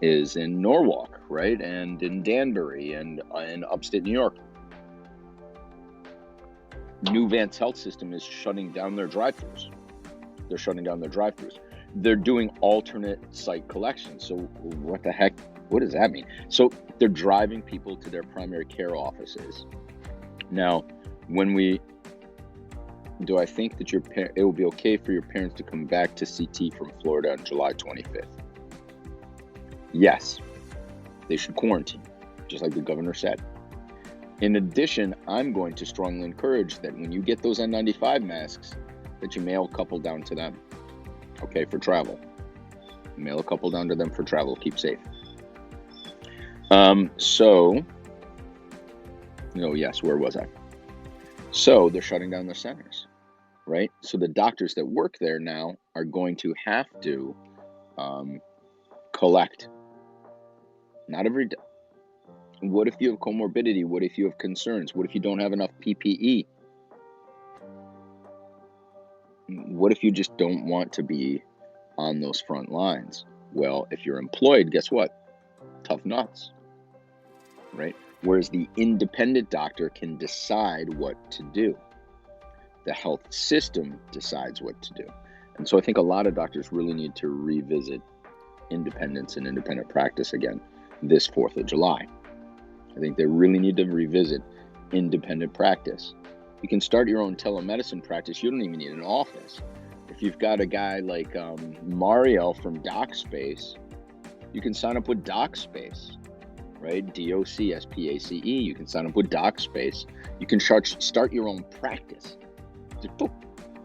is in Norwalk, right? And in Danbury and in upstate New York. New Vance Health System is shutting down their drive-thrus. They're doing alternate site collections. So what the heck? What does that mean? So they're driving people to their primary care offices. Now, do I think that it will be okay for your parents to come back to CT from Florida on July 25th? Yes, they should quarantine, just like the governor said. In addition, I'm going to strongly encourage that when you get those N95 masks, that you mail a couple down to them, okay, for travel. Mail a couple down to them for travel, keep safe. Where was I? So they're shutting down their centers, right? So the doctors that work there now are going to have to collect. Not every day. What if you have comorbidity? What if you have concerns? What if you don't have enough PPE? What if you just don't want to be on those front lines? Well, if you're employed, guess what? Tough nuts, right? Whereas the independent doctor can decide what to do. The health system decides what to do. And so I think a lot of doctors really need to revisit independence and independent practice again this 4th of July. I think they really need to revisit independent practice. You can start your own telemedicine practice. You don't even need an office. If you've got a guy like Mario from DocSpace, you can sign up with DocSpace, right? DocSpace. You can sign up with DocSpace. You can start your own practice. Just boom,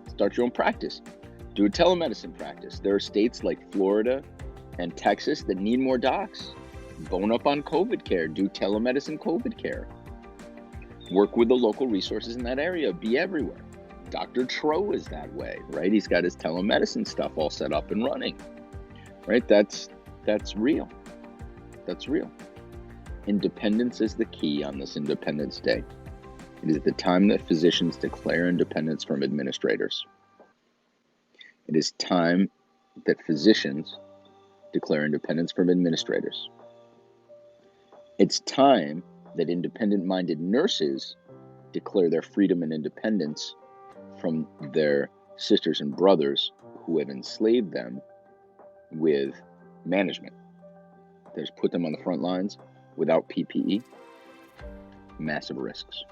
start your own practice. Do a telemedicine practice. There are states like Florida and Texas that need more docs. Bone up on COVID care. Do telemedicine COVID care. Work with the local resources in that area. Be everywhere. Dr. Tro is that way, right? He's got his telemedicine stuff all set up and running, right? That's real. That's real. Independence is the key on this Independence Day. It is the time that physicians declare independence from administrators. It is time that physicians declare independence from administrators. It's time that independent-minded nurses declare their freedom and independence from their sisters and brothers who have enslaved them with management. That has put them on the front lines without PPE. Massive risks.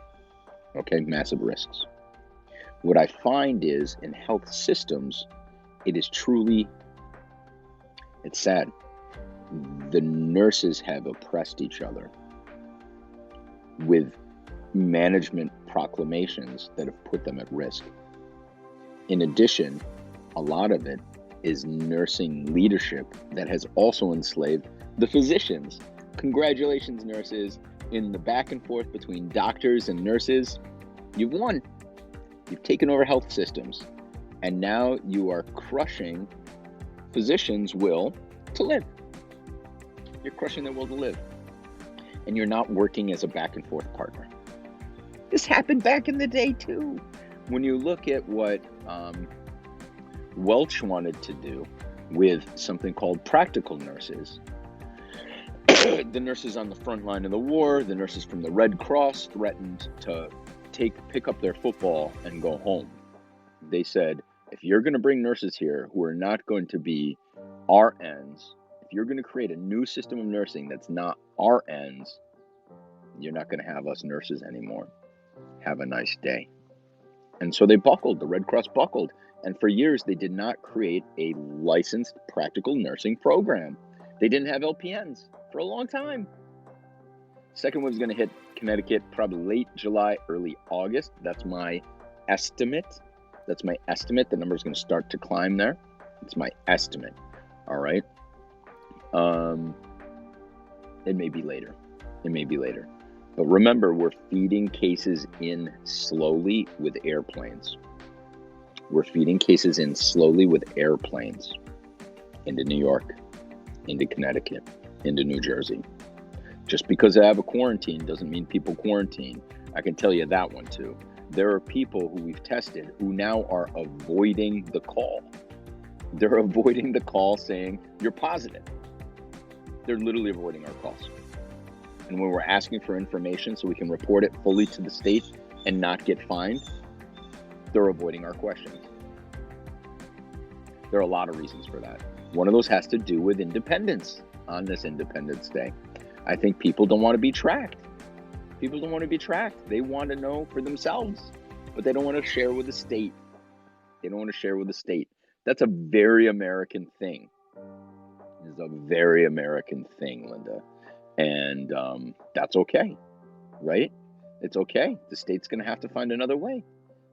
Okay, massive risks. What I find is in health systems, it's sad. The nurses have oppressed each other with management proclamations that have put them at risk. In addition, a lot of it is nursing leadership that has also enslaved the physicians. Congratulations, nurses. In the back and forth between doctors and nurses, you've won. You've taken over health systems, and now you are crushing physicians' will to live. You're crushing their will to live. and you're not working as a back and forth partner. This happened back in the day too. When you look at what Welch wanted to do with something called practical nurses, the nurses on the front line of the war, the nurses from the Red Cross threatened to pick up their football and go home. They said, if you're going to bring nurses here who are not going to be RNs, if you're going to create a new system of nursing that's not RNs, you're not going to have us nurses anymore. Have a nice day. And so they buckled, the Red Cross buckled. And for years, they did not create a licensed practical nursing program. They didn't have LPNs for a long time. Second wave is going to hit Connecticut probably late July, early August. That's my estimate. The number is going to start to climb there. It's my estimate. All right. It may be later. But remember, we're feeding cases in slowly with airplanes. Into New York, into Connecticut, into New Jersey. Just because I have a quarantine doesn't mean people quarantine. I can tell you that one too. There are people who we've tested who now are avoiding the call. They're avoiding the call saying, you're positive. They're literally avoiding our calls. And when we're asking for information so we can report it fully to the state and not get fined, they're avoiding our questions. There are a lot of reasons for that. One of those has to do with independence on this Independence Day. I think people don't want to be tracked. They want to know for themselves, but they don't want to share with the state. That's a very American thing. It's a very American thing, Linda. And that's okay, right? It's okay. The state's going to have to find another way.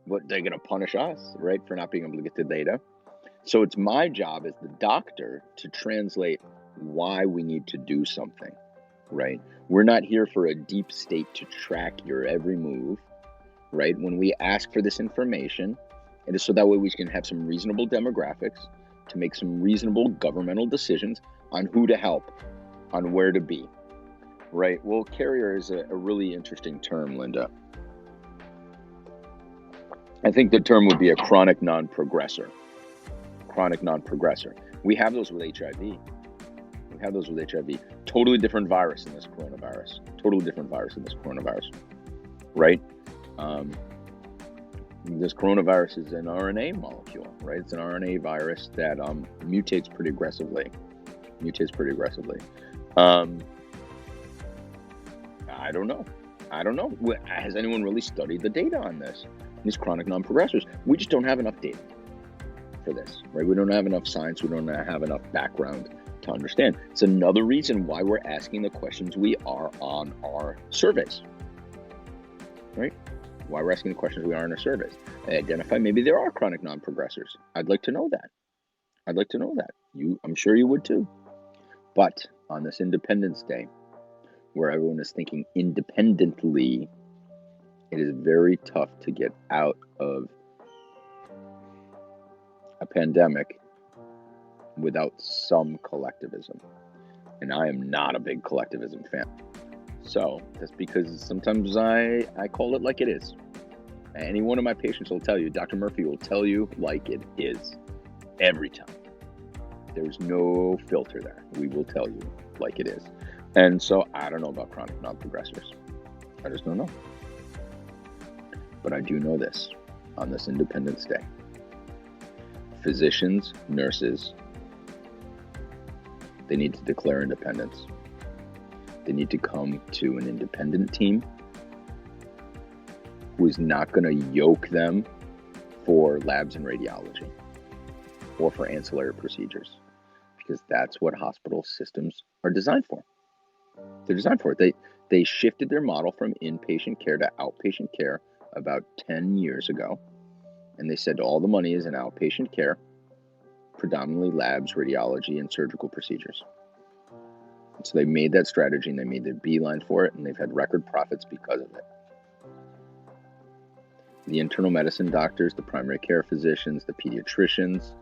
But they're going to punish us, right, for not being able to get the data. So it's my job as the doctor to translate why we need to do something, right? We're not here for a deep state to track your every move, right? When we ask for this information, it is so that way we can have some reasonable demographics to make some reasonable governmental decisions on who to help, on where to be, right? Well, carrier is a really interesting term, Linda. I think the term would be a chronic non-progressor. We have those with HIV. Totally different virus in this coronavirus. Right? This coronavirus is an RNA molecule, right? It's an RNA virus that mutates pretty aggressively. I don't know. Has anyone really studied the data on this? These chronic non-progressors. We just don't have enough data for this, right? We don't have enough science. We don't have enough background to understand. It's another reason why we're asking the questions we are on our surveys, right? Why we're asking the questions we are on our surveys. Identify maybe there are chronic non-progressors. I'd like to know that. I'm sure you would too. But on this Independence Day, where everyone is thinking independently, it is very tough to get out of a pandemic without some collectivism. And I am not a big collectivism fan. So that's because sometimes I call it like it is. Any one of my patients will tell you, Dr. Murphy will tell you like it is every time. There's no filter there. We will tell you like it is. And so I don't know about chronic non-progressors. I just don't know. But I do know this on this Independence Day. Physicians, nurses, they need to declare independence. They need to come to an independent team who is not going to yoke them for labs and radiology or for ancillary procedures, because that's what hospital systems are designed for. They're designed for it. They shifted their model from inpatient care to outpatient care about 10 years ago. And they said all the money is in outpatient care, predominantly labs, radiology, and surgical procedures. And so they made that strategy and they made the beeline for it, and they've had record profits because of it. The internal medicine doctors, the primary care physicians, the pediatricians,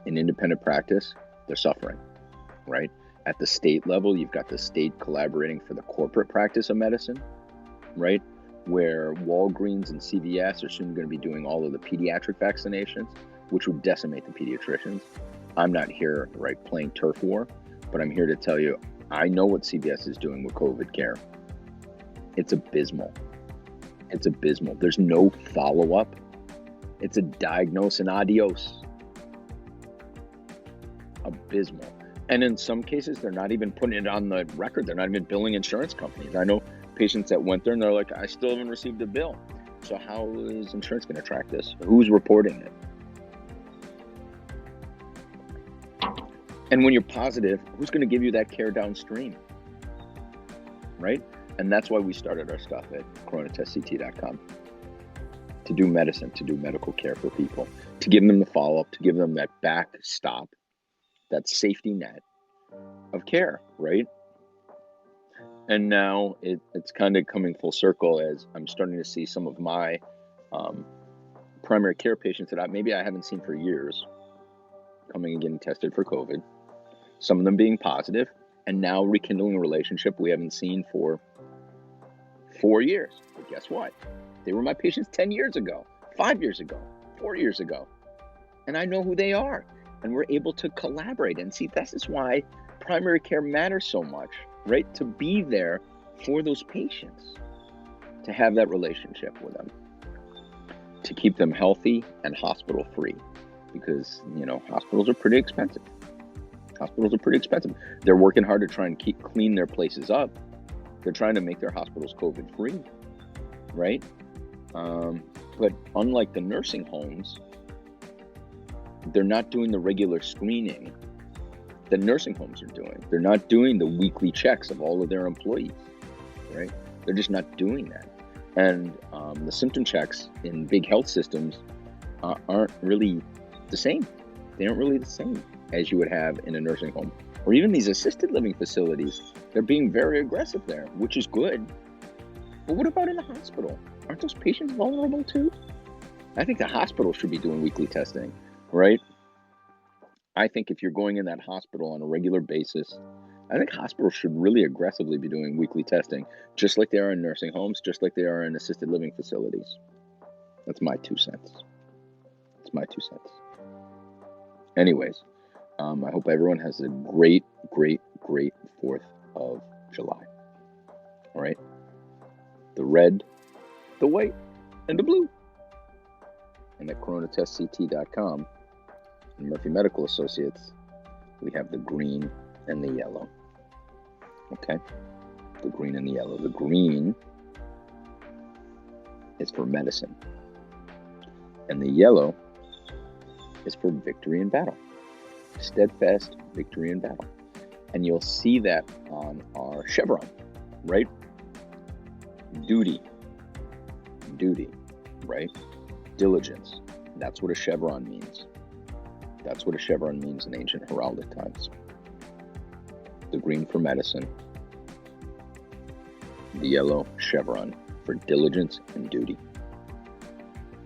in independent practice, they're suffering, right? At the state level, you've got the state collaborating for the corporate practice of medicine, right? Where Walgreens and CVS are soon going to be doing all of the pediatric vaccinations, which would decimate the pediatricians. I'm not here, right, playing turf war, but I'm here to tell you, I know what CVS is doing with COVID care. It's abysmal. It's abysmal. There's no follow-up. It's a diagnose and adios. Abysmal. And in some cases, they're not even putting it on the record. They're not even billing insurance companies. I know patients that went there and they're like, I still haven't received a bill. So how is insurance going to track this? Who's reporting it? And when you're positive, who's going to give you that care downstream? Right? And that's why we started our stuff at coronatestct.com. To do medicine, to do medical care for people, to give them the follow-up, to give them that backstop, that safety net of care, right? And now it's kind of coming full circle as I'm starting to see some of my primary care patients that maybe I haven't seen for years coming and getting tested for COVID. Some of them being positive, and now rekindling a relationship we haven't seen for 4 years. But guess what? They were my patients 10 years ago, 5 years ago, 4 years ago. And I know who they are. And we're able to collaborate. And see, this is why primary care matters so much, right? To be there for those patients, to have that relationship with them, to keep them healthy and hospital free. Because, hospitals are pretty expensive. They're working hard to try and clean their places up. They're trying to make their hospitals COVID free, right? But unlike the nursing homes, they're not doing the regular screening that nursing homes are doing. They're not doing the weekly checks of all of their employees, right? They're just not doing that. And the symptom checks in big health systems aren't really the same. They aren't really the same as you would have in a nursing home. Or even these assisted living facilities, they're being very aggressive there, which is good. But what about in the hospital? Aren't those patients vulnerable too? I think the hospital should be doing weekly testing, right? I think if you're going in that hospital on a regular basis, I think hospitals should really aggressively be doing weekly testing, just like they are in nursing homes, just like they are in assisted living facilities. That's my 2 cents. It's my 2 cents. Anyways, I hope everyone has a great 4th of July. All right? The red, the white, and the blue. And at coronatestct.com and Murphy Medical Associates, we have the green and the yellow. Okay? The green and the yellow. The green is for medicine. And the yellow is for victory in battle. Steadfast victory in battle. And you'll see that on our chevron, right? Duty, right? Diligence. That's what a chevron means. That's what a chevron means in ancient heraldic times. The green for medicine. The yellow chevron for diligence and duty.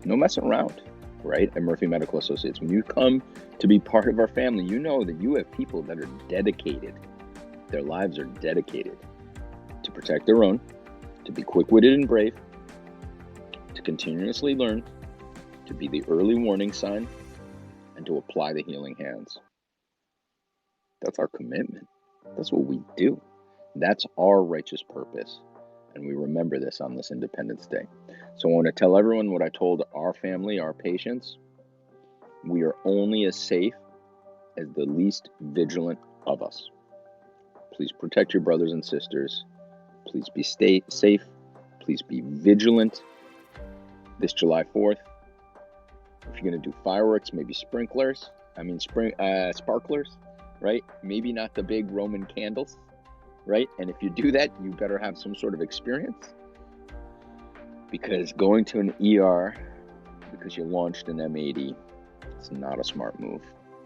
No messing around, right? At Murphy Medical Associates, when you come to be part of our family, you know that you have people that are dedicated. Their lives are dedicated to protect their own, to be quick-witted and brave, to continuously learn, to be the early warning sign, and to apply the healing hands. That's our commitment. That's what we do. That's our righteous purpose. And we remember this on this Independence Day. So I want to tell everyone what I told our family, our patients. We are only as safe as the least vigilant of us. Please protect your brothers and sisters. Please be safe. Please be vigilant this July 4th. If you're going to do fireworks, maybe sparklers, right? Maybe not the big Roman candles, right? And if you do that, you better have some sort of experience. Because going to an ER because you launched an M80, it's not a smart move.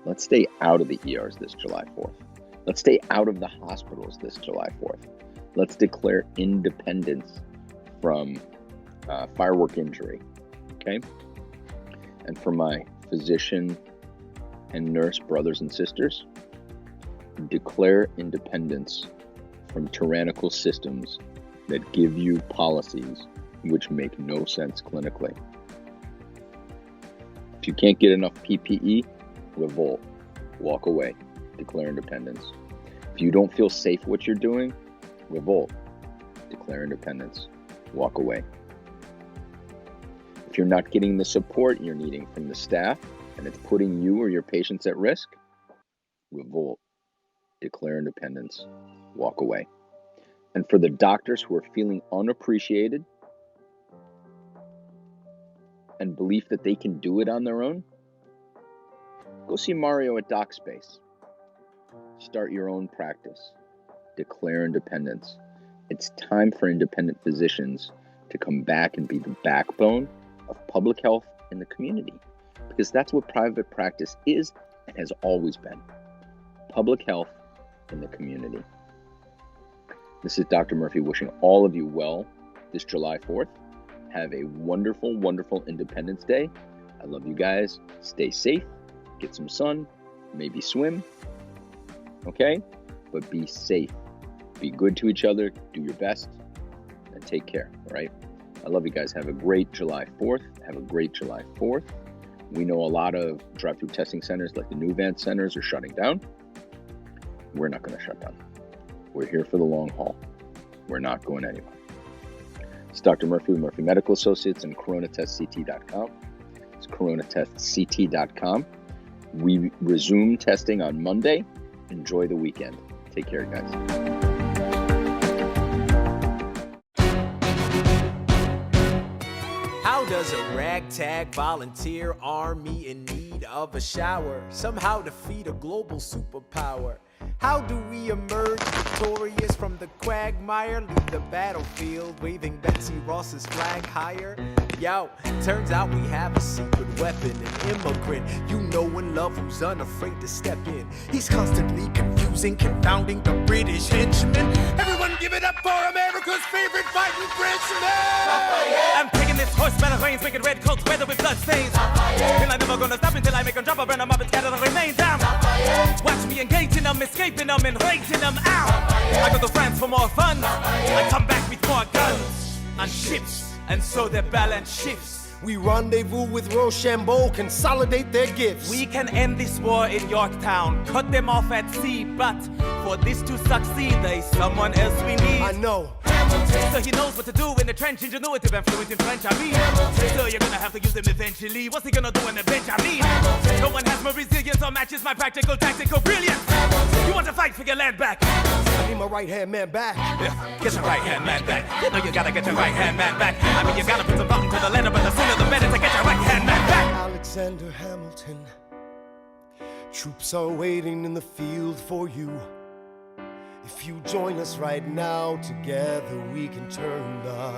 Let's stay out of the ERs this July 4th. Let's stay out of the hospitals this July 4th. Let's declare independence from firework injury, okay? And for my physician and nurse brothers and sisters, Declare independence from tyrannical systems that give you policies which make no sense clinically. If you can't get enough PPE, revolt, walk away, declare independence. If you don't feel safe what you're doing, revolt, declare independence, walk away. If you're not getting the support you're needing from the staff and it's putting you or your patients at risk, revolt, declare independence, walk away. And for the doctors who are feeling unappreciated and belief that they can do it on their own, go see Mario at DocSpace. Start your own practice. Declare independence. It's time for independent physicians to come back and be the backbone of public health in the community, because that's what private practice is and has always been. Public health in the community. This is Dr. Murphy wishing all of you well this July 4th. Have a wonderful, wonderful Independence Day. I love you guys. Stay safe. Get some sun. Maybe swim. Okay? But be safe. Be good to each other. Do your best. And take care. All right? I love you guys. Have a great July 4th. Have a great July 4th. We know a lot of drive-through testing centers like the New Vance centers are shutting down. We're not going to shut down. We're here for the long haul. We're not going anywhere. It's Dr. Murphy with Murphy Medical Associates and coronatestct.com. It's coronatestct.com. We resume testing on Monday. Enjoy the weekend. Take care, guys. How does a ragtag volunteer army in need of a shower somehow defeat a global superpower? How do we emerge victorious from the quagmire, leave the battlefield waving Betsy Ross's flag higher? Yo, turns out we have a secret weapon, an immigrant you know and love who's unafraid to step in. He's constantly confusing, confounding the British henchmen. Everyone give it up for America's favorite fighting Frenchman! I'm taking this horse by the reins, making red coats weather with blood stains. Feel I'm never gonna stop until I make them drop, I burn them up and scatter the remains down. Watch me engaging them, escaping them and raising them out. I go to France for more fun, I come back with more guns on ships, and so their balance shifts. We rendezvous with Rochambeau, consolidate their gifts. We can end this war in Yorktown, cut them off at sea, but for this to succeed, there's someone else we need. I know. So he knows what to do in the trench, ingenuitive and fluent in French, I mean. So you're gonna have to use him eventually. What's he gonna do in avenge, I mean? No one has more resilience or matches my practical tactical brilliance. You want to fight for your land back? I need my right-hand man back. Yeah, get your right-hand man back. You know you gotta get your right-hand man back. I mean, you gotta put some thought into the letter, but the sooner the better to get your right-hand man back. Alexander Hamilton, troops are waiting in the field for you. If you join us right now, together we can turn the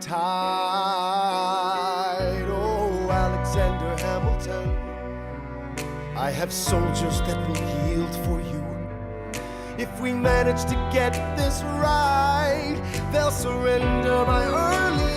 tide. Oh, Alexander Hamilton, I have soldiers that will yield for you. If we manage to get this right, they'll surrender by early